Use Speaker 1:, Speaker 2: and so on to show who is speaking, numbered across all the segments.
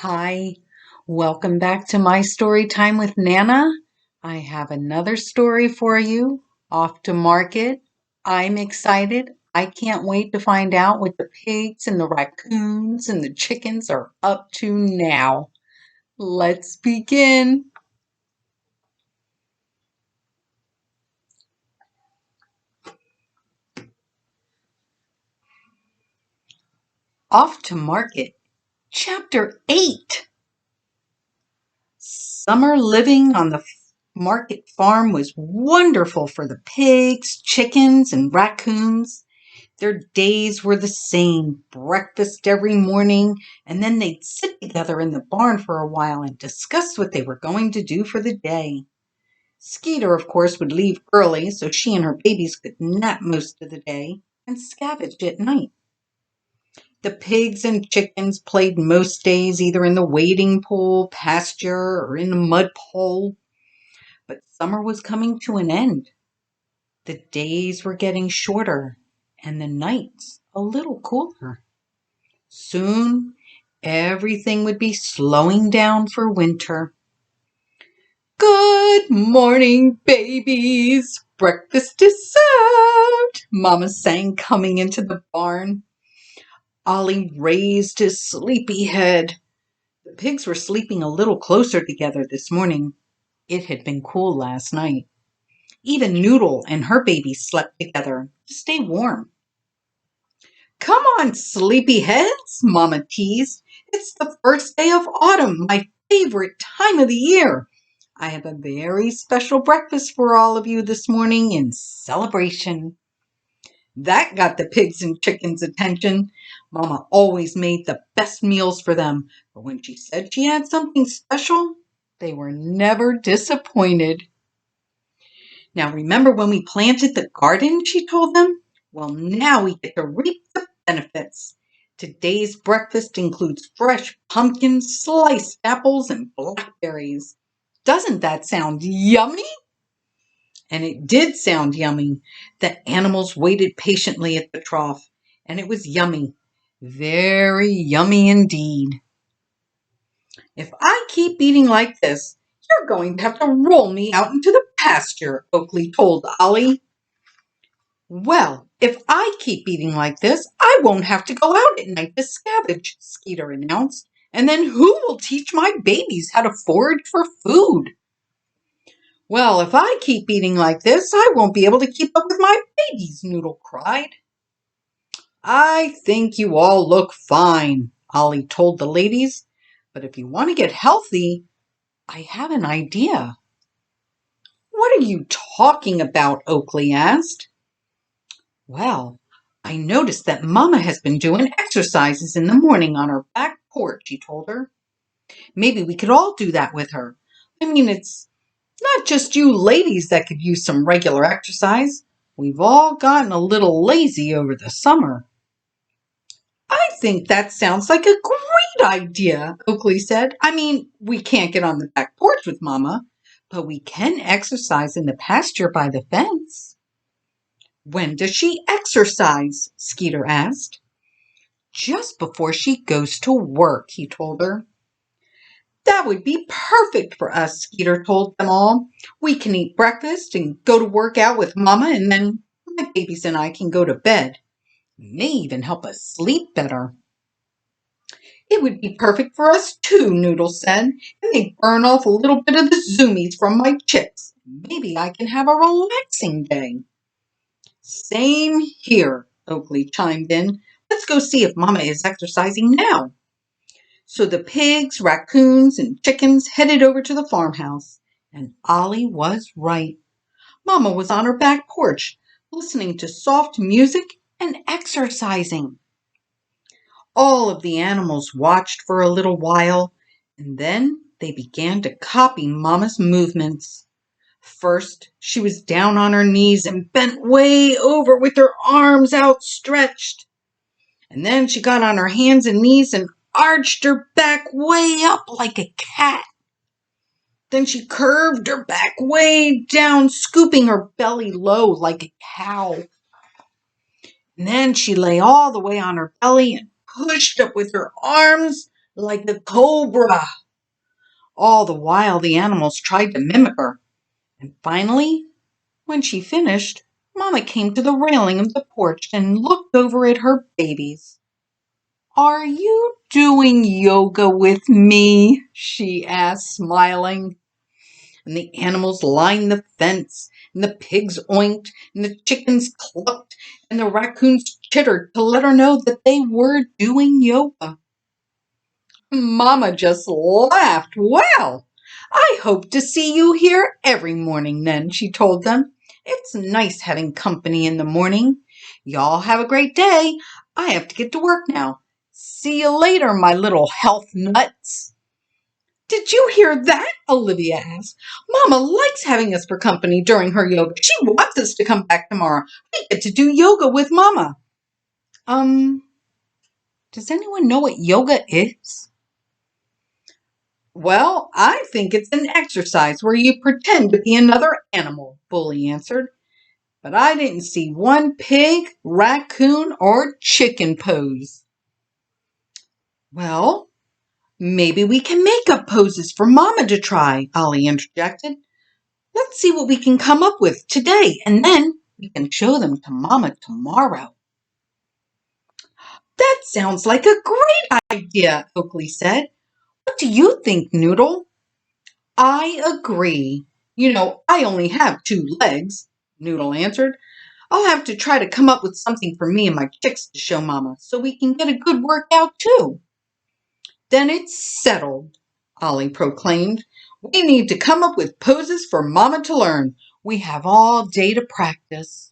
Speaker 1: Hi, welcome back to my story time with Nana. I have another story for you. Off to market. I'm excited. I can't wait to find out what the pigs and the raccoons and the chickens are up to now. Let's begin. Off to market. Chapter 8. Summer living on the market farm was wonderful for the pigs, chickens, and raccoons. Their days were the same, breakfast every morning, and then they'd sit together in the barn for a while and discuss what they were going to do for the day. Skeeter, of course, would leave early so she and her babies could nap most of the day and scavenge at night. The pigs and chickens played most days either in the wading pool, pasture, or in the mud pole. But summer was coming to an end. The days were getting shorter and the nights a little cooler. Soon everything would be slowing down for winter. Good morning, babies. Breakfast is served, Mama sang, coming into the barn. Ollie raised his sleepy head. The pigs were sleeping a little closer together this morning. It had been cool last night. Even Noodle and her baby slept together to stay warm. Come on, sleepy heads, Mama teased. It's the first day of autumn, my favorite time of the year. I have a very special breakfast for all of you this morning in celebration. That got the pigs and chickens' attention. Mama always made the best meals for them, but when she said she had something special, they were never disappointed. Now remember when we planted the garden, she told them? Well, now we get to reap the benefits. Today's breakfast includes fresh pumpkins, sliced apples, and blackberries. Doesn't that sound yummy? And it did sound yummy. The animals waited patiently at the trough, and it was yummy. Very yummy indeed. If I keep eating like this, you're going to have to roll me out into the pasture, Oakley told Ollie. Well, if I keep eating like this, I won't have to go out at night to scavenge, Skeeter announced. And then who will teach my babies how to forage for food? Well, if I keep eating like this, I won't be able to keep up with my babies, Noodle cried. I think you all look fine, Ollie told the ladies. But if you want to get healthy, I have an idea. What are you talking about? Oakley asked. Well, I noticed that Mama has been doing exercises in the morning on her back porch, he told her. Maybe we could all do that with her. I mean, it's not just you ladies that could use some regular exercise. We've all gotten a little lazy over the summer. I think that sounds like a great idea, Oakley said. I mean, we can't get on the back porch with Mama, but we can exercise in the pasture by the fence. When does she exercise? Skeeter asked. Just before she goes to work, he told her. That would be perfect for us, Skeeter told them all. We can eat breakfast and go to work out with Mama, and then my babies and I can go to bed. It may even help us sleep better. It would be perfect for us too, Noodle said, and they'd burn off a little bit of the zoomies from my chicks. Maybe I can have a relaxing day. Same here, Oakley chimed in. Let's go see if Mama is exercising now. So the pigs, raccoons, and chickens headed over to the farmhouse. And Ollie was right. Mama was on her back porch, listening to soft music and exercising. All of the animals watched for a little while, and then they began to copy Mama's movements. First, she was down on her knees and bent way over with her arms outstretched. And then she got on her hands and knees and arched her back way up like a cat. Then she curved her back way down, scooping her belly low like a cow. And then she lay all the way on her belly and pushed up with her arms, like a cobra. All the while the animals tried to mimic her. And finally, when she finished, Mama came to the railing of the porch and looked over at her babies. "Are you doing yoga with me?" she asked, smiling. And the animals lined the fence, and the pigs oinked, and the chickens clucked, and the raccoons chittered to let her know that they were doing yoga. Mama just laughed. "Well, I hope to see you here every morning then," she told them. "It's nice having company in the morning. Y'all have a great day. I have to get to work now. See you later, my little health nuts." "Did you hear that?" Olivia asked. "Mama likes having us for company during her yoga. She wants us to come back tomorrow. We get to do yoga with Mama." Does anyone know what yoga is? "Well, I think it's an exercise where you pretend to be another animal," Bully answered. "But I didn't see one pig, raccoon, or chicken pose." "Well, maybe we can make up poses for Mama to try," Ollie interjected. "Let's see what we can come up with today, and then we can show them to Mama tomorrow." "That sounds like a great idea," Oakley said. "What do you think, Noodle?" "I agree. I only have 2 legs," Noodle answered. "I'll have to try to come up with something for me and my chicks to show Mama so we can get a good workout too." "Then it's settled," Ollie proclaimed. "We need to come up with poses for Mama to learn. We have all day to practice."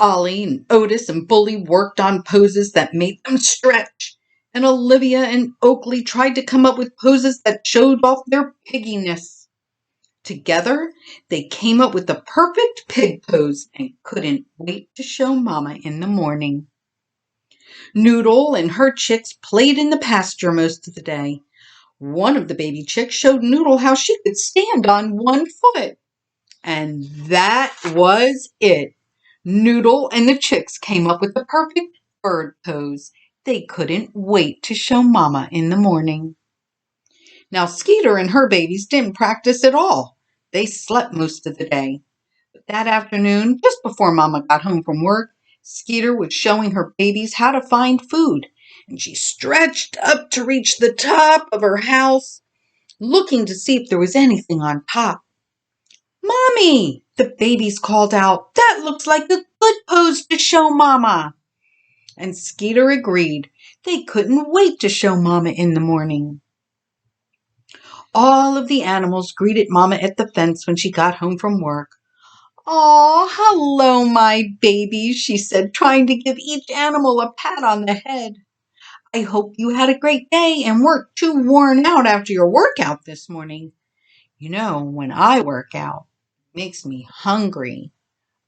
Speaker 1: Ollie and Otis and Bully worked on poses that made them stretch, and Olivia and Oakley tried to come up with poses that showed off their pigginess. Together, they came up with the perfect pig pose and couldn't wait to show Mama in the morning. Noodle and her chicks played in the pasture most of the day. One of the baby chicks showed Noodle how she could stand on one foot. And that was it. Noodle and the chicks came up with the perfect bird pose. They couldn't wait to show Mama in the morning. Now, Skeeter and her babies didn't practice at all. They slept most of the day. But that afternoon, just before Mama got home from work, Skeeter was showing her babies how to find food, and she stretched up to reach the top of her house, looking to see if there was anything on top. "Mommy," the babies called out, "that looks like a good pose to show Mama." And Skeeter agreed. They couldn't wait to show Mama in the morning. All of the animals greeted Mama at the fence when she got home from work. "Aw, hello, my babies," she said, trying to give each animal a pat on the head. "I hope you had a great day and weren't too worn out after your workout this morning. When I work out, it makes me hungry.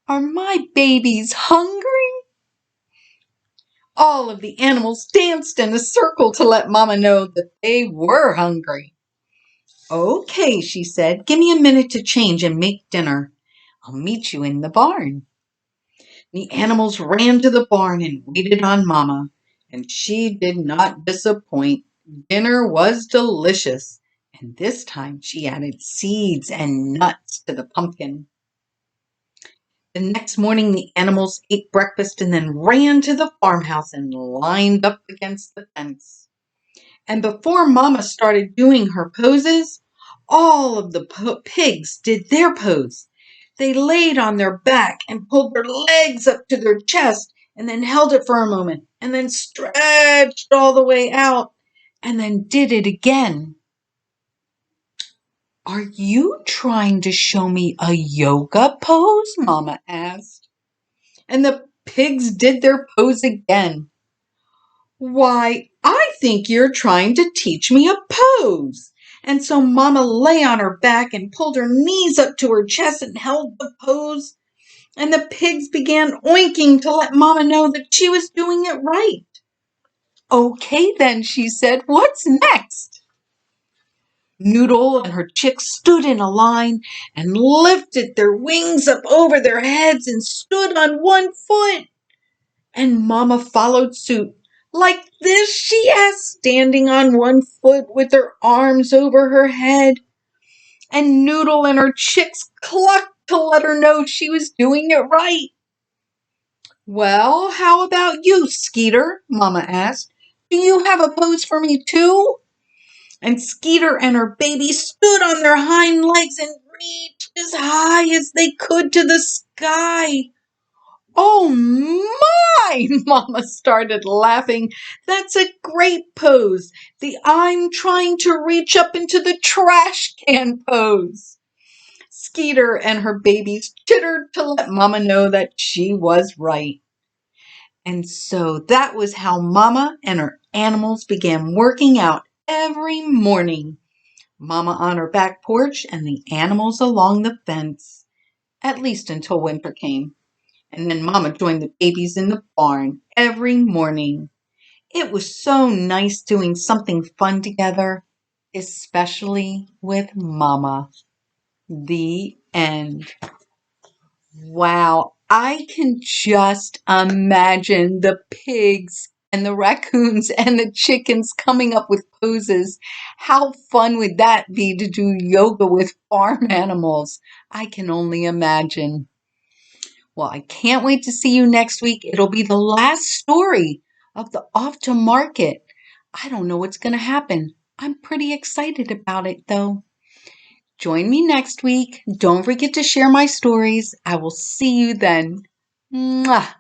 Speaker 1: Are my babies hungry?" All of the animals danced in a circle to let Mama know that they were hungry. "Okay," she said, "give me a minute to change and make dinner. I'll meet you in the barn." The animals ran to the barn and waited on Mama, and she did not disappoint. Dinner was delicious, and this time she added seeds and nuts to the pumpkin. The next morning, the animals ate breakfast and then ran to the farmhouse and lined up against the fence. And before Mama started doing her poses, all of the pigs did their pose. They laid on their back and pulled their legs up to their chest and then held it for a moment and then stretched all the way out and then did it again. "Are you trying to show me a yoga pose?" Mama asked. And the pigs did their pose again. "Why, I think you're trying to teach me a pose." And so Mama lay on her back and pulled her knees up to her chest and held the pose. And the pigs began oinking to let Mama know that she was doing it right. "Okay then," she said, "what's next?" Noodle and her chicks stood in a line and lifted their wings up over their heads and stood on one foot. And Mama followed suit, Like this, she asked, standing on one foot with her arms over her head. And Noodle and her chicks clucked to let her know she was doing it right. Well, how about you, Skeeter? Mama asked. Do you have a pose for me too? And Skeeter and her baby stood on their hind legs and reached as high as they could to the sky. Oh my! Mama started laughing. That's a great pose. The I'm trying to reach up into the trash can pose. Skeeter and her babies chittered to let Mama know that she was right. And so that was how Mama and her animals began working out every morning. Mama on her back porch and the animals along the fence, at least until winter came. And then Mama joined the babies in the barn every morning. It was so nice doing something fun together, especially with Mama. The end. Wow, I can just imagine the pigs and the raccoons and the chickens coming up with poses. How fun would that be to do yoga with farm animals? I can only imagine. Well, I can't wait to see you next week. It'll be the last story of the Off to Market. I don't know what's going to happen. I'm pretty excited about it, though. Join me next week. Don't forget to share my stories. I will see you then. Mwah.